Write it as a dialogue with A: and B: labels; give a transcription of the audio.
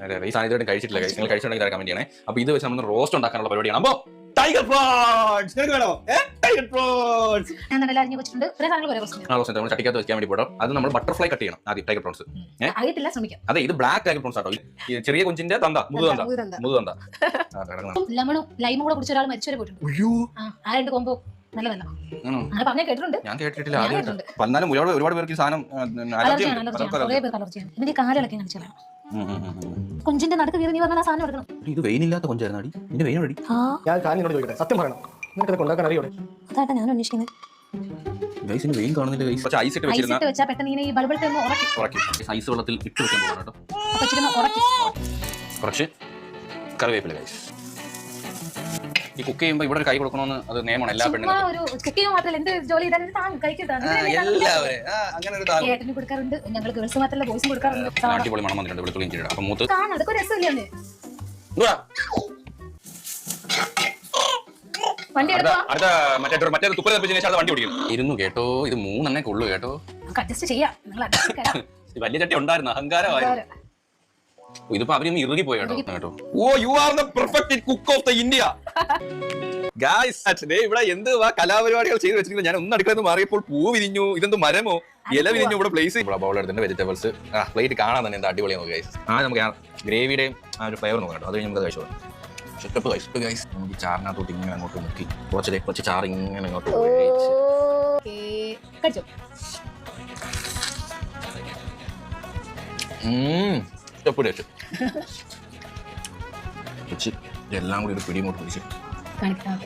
A: അതെ ഈ സാധനം ഇതുവരെ കഴിച്ചിട്ടില്ല. നിങ്ങൾ കഴിച്ചിട്ടുണ്ടെങ്കിൽ കമന്റ് ചെയ്യണേ. അപ്പൊ ഇത് വെച്ച് നമ്മൾ റോസ്റ്റ് ഉണ്ടാക്കാനുള്ള പരിപാടിയാണ്. അപ്പൊ ടൈഗർ പ്രോൺസ് നിനക്ക് വേണോ? ടൈഗർ പ്രോൺസ്
B: ഞാൻ നല്ല അരിഞ്ഞു വെച്ചിട്ടുണ്ട്. ഇത്രയും സാധനങ്ങൾ വരെ റോസ്റ്റ്
A: റോസ്റ്റ് നമ്മൾ ചട്ടിക്കകത്ത് വെക്കാൻ വേണ്ടി പോടാം. അത് നമ്മൾ ബട്ടർഫ്ലൈ കട്ട് ചെയ്യണം ആദ്യം. ടൈഗർ പ്രോൺസ്
B: ആയിട്ടില്ല, ശ്രമിക്കാം.
A: അതെ ഇത് ബ്ലാക്ക് ടൈഗർ പ്രോൺസ് ആട്ടോ. ഈ ചെറിയ കൊഞ്ചിന്റെ തന്ത മുതുതന്ത
B: ലെമണും ലൈമും കൂടെ കുടിച്ച ഒരാൾ മരിച്ചു വരെ പോയിട്ടുണ്ട്.
A: അയ്യോ
B: ആ രണ്ട് കോമ്പോ നല്ലതല്ല. അങ്ങനെ പറഞ്ഞാൽ കേട്ടിട്ടുണ്ട്.
A: ഞാൻ കേട്ടിട്ടില്ല. എന്നാലും ഒരുപാട് പേർക്ക് ഈ സാധനം
B: അലർജിയാണ്. കുറേ പേർക്ക് അലർജിയാണ്. ഇതിന്റെ കാലുകളൊക്കെ കാണിച്ചാൽ കൊഞ്ചിന്റെ നടുക്ക് കയറി നീ പറഞ്ഞാൽ ആ സാധനം എടുക്കണം.
A: ഇത് വെയിനില്ലാത്ത കൊഞ്ചായിരുന്നു അടി. ഇതിന്റെ വെയിൻ അടി.
C: ഞാൻ കാലിനോട് ചോദിക്കട്ടെ, സത്യം പറയണം, നിനക്ക് കൊണ്ടാക്കാൻ അറിയോടെ?
B: അതാട്ടാ ഞാൻ അന്വേഷിക്കുന്നത്.
A: ഗൈസിന് വെയിൻ കാണുന്നില്ല. ഗൈസ് പക്ഷേ ഐസ് ഇട്ട് വെച്ചിരുന്ന
B: ഐസ് വെച്ചാൽ പെട്ടെന്ന് ഇങ്ങനെ ഈ ബൾബിളത്തെ ഒന്ന്
A: ഉറക്കി ഐസ് വെള്ളത്തിൽ ഇട്ട് വെക്കാൻ പോകണം കേട്ടോ.
B: അപ്പൊ ഇച്ചിരി ഉറക്കി
A: കുറച്ച് കറിവേപ്പില. ഗൈസ് ഈ കുക്ക് ചെയ്യുമ്പോൾ ഇവിടെ ഒരു കൈ കൊടുക്കണമെന്ന് അത് നിയമമാണ് എല്ലാ പെണ്ണുങ്ങളും.
B: ഒരു കുക്കിംഗ് മാത്രമല്ല എന്ത് ജോലി ചെയ്താലും താങ്ങും കഴിക്കട്ടാണ്. ഏട്ടന് കൊടുക്കാറുണ്ട്, ഞങ്ങൾ ഗേൾസ് മാത്രമല്ല ബോയ്സും കൊടുക്കാറുണ്ട്.
A: അടിപൊളി മണം വന്നിട്ടുണ്ട്. വെളുത്തുള്ളി ഇഞ്ചി അപ്പൊ മൂത്ത്
B: കാണാം, അതൊക്കെ രസമില്ലേ? വണ്ടി
A: അടുത്ത മറ്റേ തുപ്പ തെപ്പിച്ചതിന് ശേഷം വണ്ടി ഓടിക്കണം. ഇരുന്നു കേട്ടോ. ഇത് 3 എണ്ണേ കൊള്ളു കേട്ടോ.
B: അഡ്ജസ്റ്റ് ചെയ്യാം.
A: വലിയ ചട്ടി ഉണ്ടായിരുന്നു, അഹങ്കാരമായിരുന്നു. ഇതിപ്പോ അവരൊന്ന് ഇറുകി പോയി കേട്ടോ. Oh you are the perfect cook of the India. Guys ഇവിടെ എന്ത് കലാപരിപാടികൾ ചെയ്ത് വെച്ചിരിക്കുന്നത്. ഞാൻ ഒന്ന് അടുക്കളന്ന് മാറിയപ്പോൾ പൂ വിരിഞ്ഞു. ഇതെന്ത് മരമോ ഇല വിരിഞ്ഞു. ഇവിടെ പ്ലേസ് ബൗൾ എടുത്തിട്ട് വെജിറ്റബിൾസ് പ്ലേറ്റ് കാണാൻ തന്നെ എന്താ അടിപൊളിയാണ് ഗൈസ്. നമുക്ക് ഗ്രേവിയുടെയും ആ ഒരു ഫ്ലേവർ നോക്കാം കേട്ടോ. അത് കഴിഞ്ഞ് നമുക്ക് കഴിച്ചോളാം. സെറ്റപ്പ് കഴിച്ചിട്ട് ഗൈസ് നമുക്ക് ചാറിനകത്തോട്ട് ഇങ്ങനെ അങ്ങോട്ട് മുക്കി കുറച്ച് ചാറ് ഇങ്ങനെ അങ്ങോട്ട് എല്ലാം കൂടി ഒരു പിടിമോട്ട് പിടിച്ച്